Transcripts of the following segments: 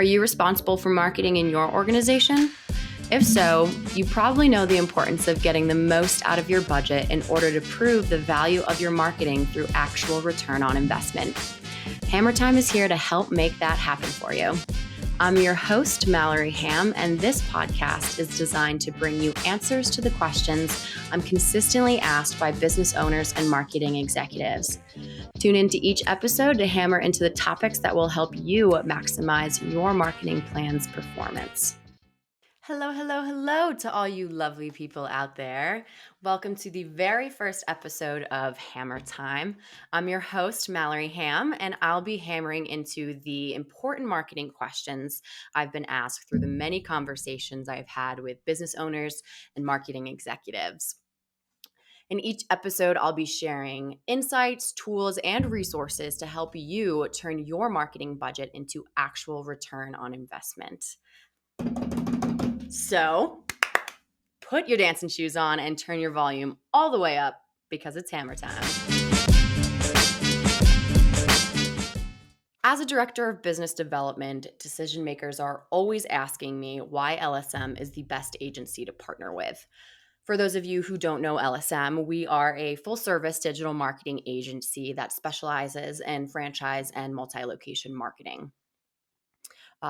Are you responsible for marketing in your organization? If so, you probably know the importance of getting the most out of your budget in order to prove the value of your marketing through actual return on investment. Hammer Time is here to help make that happen for you. I'm your host, Mallory Ham, and this podcast is designed to bring you answers to the questions I'm consistently asked by business owners and marketing executives. Tune into each episode to hammer into the topics that will help you maximize your marketing plan's performance. Hello to all you lovely people out there. Welcome to the very first episode of Hammer Time. I'm your host, Mallory Ham, and I'll be hammering into the important marketing questions I've been asked through the many conversations I've had with business owners and marketing executives. In each episode, I'll be sharing insights, tools, and resources to help you turn your marketing budget into actual return on investment. So, put your dancing shoes on and turn your volume all the way up because it's hammer time. As a director of business development, decision makers are always asking me why LSM is the best agency to partner with. For those of you who don't know LSM, we are a full-service digital marketing agency that specializes in franchise and multi-location marketing.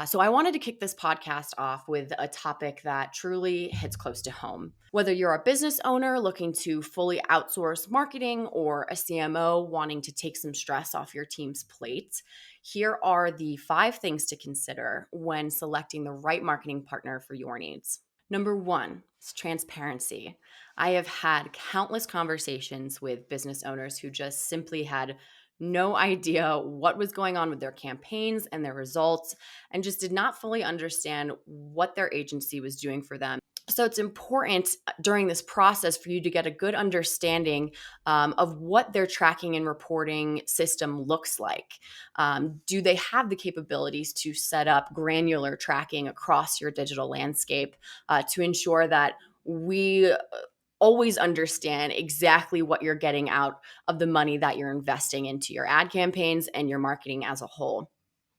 So I wanted to kick this podcast off with a topic that truly hits close to home. Whether you're a business owner looking to fully outsource marketing or a CMO wanting to take some stress off your team's plate, here are the 5 things to consider when selecting the right marketing partner for your needs. Number 1 is transparency. I have had countless conversations with business owners who just simply had no idea what was going on with their campaigns and their results, and just did not fully understand what their agency was doing for them. So it's important during this process for you to get a good understanding of what their tracking and reporting system looks like. Do they have the capabilities to set up granular tracking across your digital landscape to ensure that we always understand exactly what you're getting out of the money that you're investing into your ad campaigns and your marketing as a whole?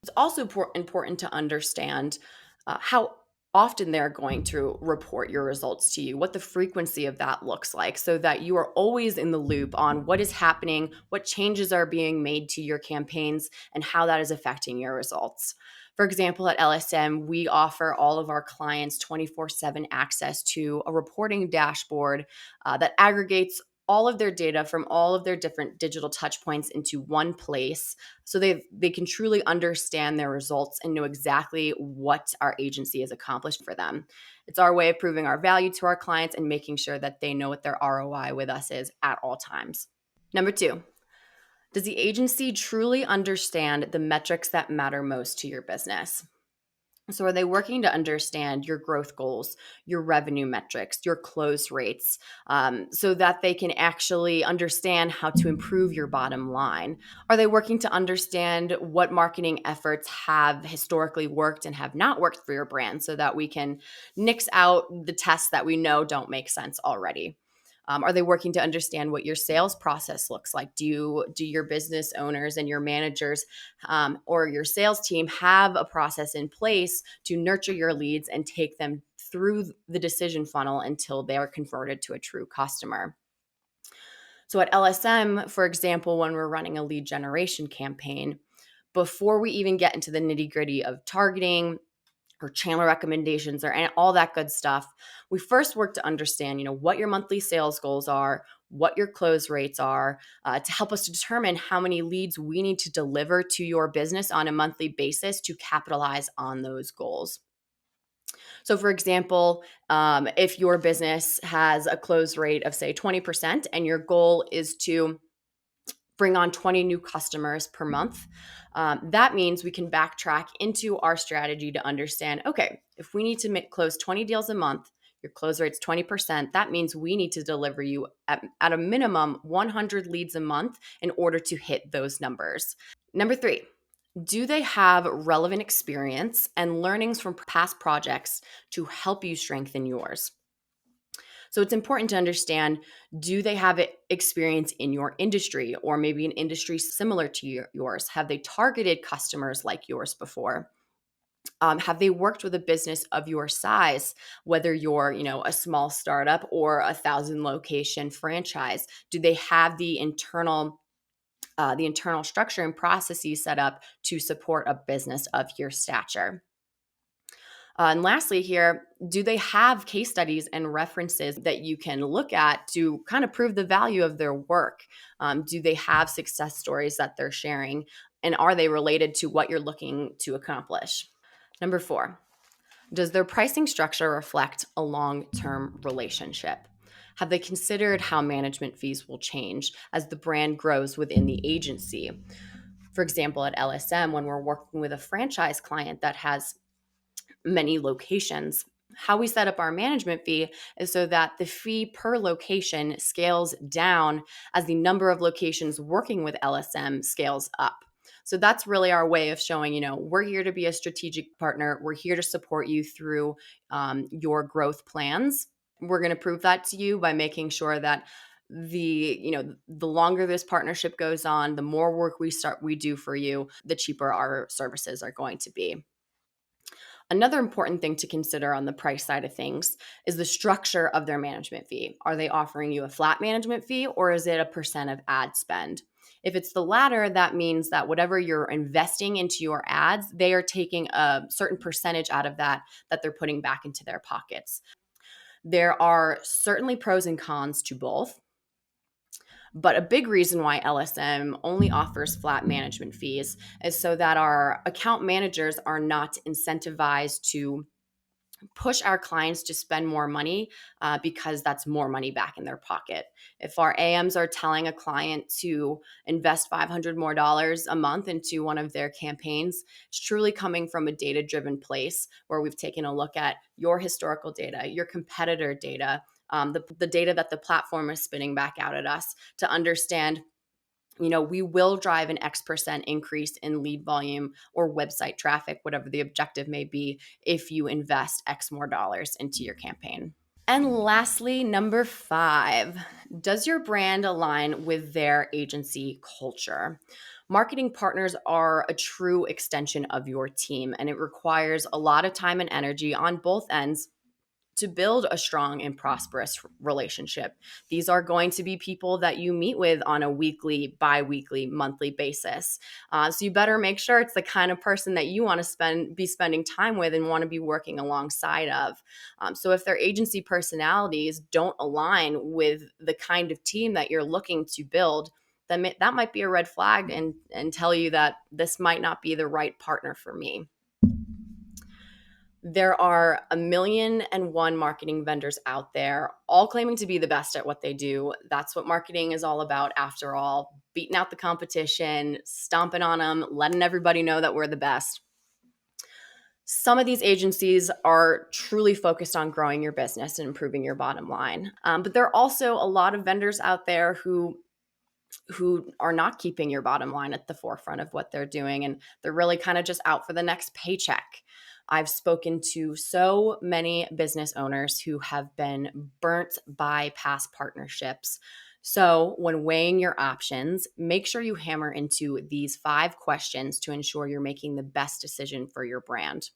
It's also important to understand how often they're going to report your results to you, what the frequency of that looks like, so that you are always in the loop on what is happening, what changes are being made to your campaigns, and how that is affecting your results. For example, at LSM, we offer all of our clients 24/7 access to a reporting dashboard that aggregates all of their data from all of their different digital touch points into one place so they can truly understand their results and know exactly what our agency has accomplished for them. It's our way of proving our value to our clients and making sure that they know what their ROI with us is at all times. Number 2, does the agency truly understand the metrics that matter most to your business? So are they working to understand your growth goals, your revenue metrics, your close rates, so that they can actually understand how to improve your bottom line? Are they working to understand what marketing efforts have historically worked and have not worked for your brand so that we can nix out the tests that we know don't make sense already? Are they working to understand what your sales process looks like? Do your business owners and your managers or your sales team have a process in place to nurture your leads and take them through the decision funnel until they are converted to a true customer? So at LSM, for example, when we're running a lead generation campaign, before we even get into the nitty-gritty of targeting or channel recommendations or all that good stuff, we first work to understand, what your monthly sales goals are, what your close rates are, to help us to determine how many leads we need to deliver to your business on a monthly basis to capitalize on those goals. So for example, if your business has a close rate of say 20% and your goal is to bring on 20 new customers per month, that means we can backtrack into our strategy to understand, okay, if we need to close 20 deals a month, your close rate's 20%, that means we need to deliver you at a minimum 100 leads a month in order to hit those numbers. Number 3, do they have relevant experience and learnings from past projects to help you strengthen yours? So it's important to understand, do they have experience in your industry or maybe an industry similar to yours? Have they targeted customers like yours before? Have they worked with a business of your size, whether you're, a small startup or 1,000 location franchise? Do they have the internal structure and processes set up to support a business of your stature? And lastly, here, do they have case studies and references that you can look at to kind of prove the value of their work? Do they have success stories that they're sharing? And are they related to what you're looking to accomplish? Number four, does their pricing structure reflect a long term relationship? Have they considered how management fees will change as the brand grows within the agency? For example, at LSM, when we're working with a franchise client that has many locations, how we set up our management fee is so that the fee per location scales down as the number of locations working with LSM scales up. So that's really our way of showing, we're here to be a strategic partner. We're here to support you through your growth plans. We're going to prove that to you by making sure that the longer this partnership goes on, the more work we do for you, the cheaper our services are going to be. Another important thing to consider on the price side of things is the structure of their management fee. Are they offering you a flat management fee, or is it a percent of ad spend? If it's the latter, that means that whatever you're investing into your ads, they are taking a certain percentage out of that they're putting back into their pockets. There are certainly pros and cons to both. But a big reason why LSM only offers flat management fees is so that our account managers are not incentivized to push our clients to spend more money because that's more money back in their pocket. If our AMs are telling a client to invest $500 more a month into one of their campaigns, it's truly coming from a data-driven place where we've taken a look at your historical data, your competitor data, the data that the platform is spitting back out at us to understand we will drive an X% increase in lead volume or website traffic, whatever the objective may be, if you invest X more dollars into your campaign. And lastly, number 5, does your brand align with their agency culture? Marketing partners are a true extension of your team, and it requires a lot of time and energy on both ends to build a strong and prosperous relationship. These are going to be people that you meet with on a weekly, bi-weekly, monthly basis. So you better make sure it's the kind of person that you want to be spending time with and want to be working alongside of. So if their agency personalities don't align with the kind of team that you're looking to build, then that might be a red flag and tell you that this might not be the right partner for me. There are 1,000,001 marketing vendors out there, all claiming to be the best at what they do. That's what marketing is all about, after all, beating out the competition, stomping on them, letting everybody know that we're the best. Some of these agencies are truly focused on growing your business and improving your bottom line. But there are also a lot of vendors out there who are not keeping your bottom line at the forefront of what they're doing, and they're really kind of just out for the next paycheck. I've spoken to so many business owners who have been burnt by past partnerships. So, when weighing your options, make sure you hammer into these 5 questions to ensure you're making the best decision for your brand.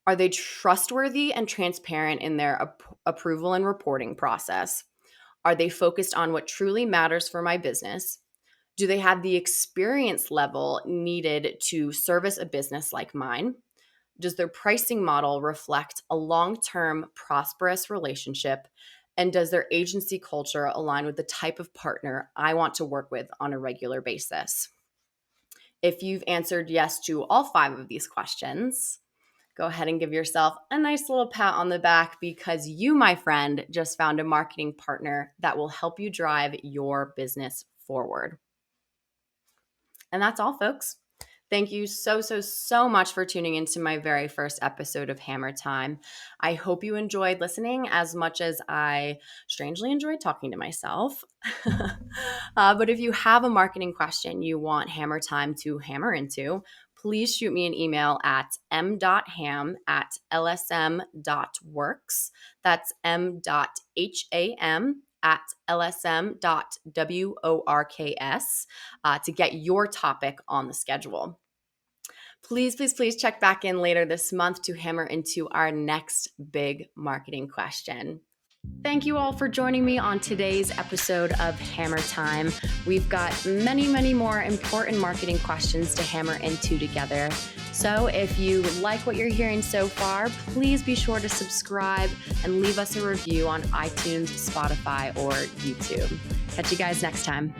Are they trustworthy and transparent in their approval and reporting process? Are they focused on what truly matters for my business? Do they have the experience level needed to service a business like mine? Does their pricing model reflect a long-term prosperous relationship? And does their agency culture align with the type of partner I want to work with on a regular basis? If you've answered yes to all 5 of these questions, go ahead and give yourself a nice little pat on the back, because you, my friend, just found a marketing partner that will help you drive your business forward. And that's all, folks. Thank you so much for tuning into my very first episode of Hammer Time. I hope you enjoyed listening as much as I strangely enjoyed talking to myself. But if you have a marketing question you want Hammer Time to hammer into, please shoot me an email at m.ham@lsm.works. That's m.ham@lsm.works to get your topic on the schedule. Please check back in later this month to hammer into our next big marketing question. Thank you all for joining me on today's episode of Hammer Time. We've got many more important marketing questions to hammer into together. So if you like what you're hearing so far, please be sure to subscribe and leave us a review on iTunes, Spotify, or YouTube. Catch you guys next time.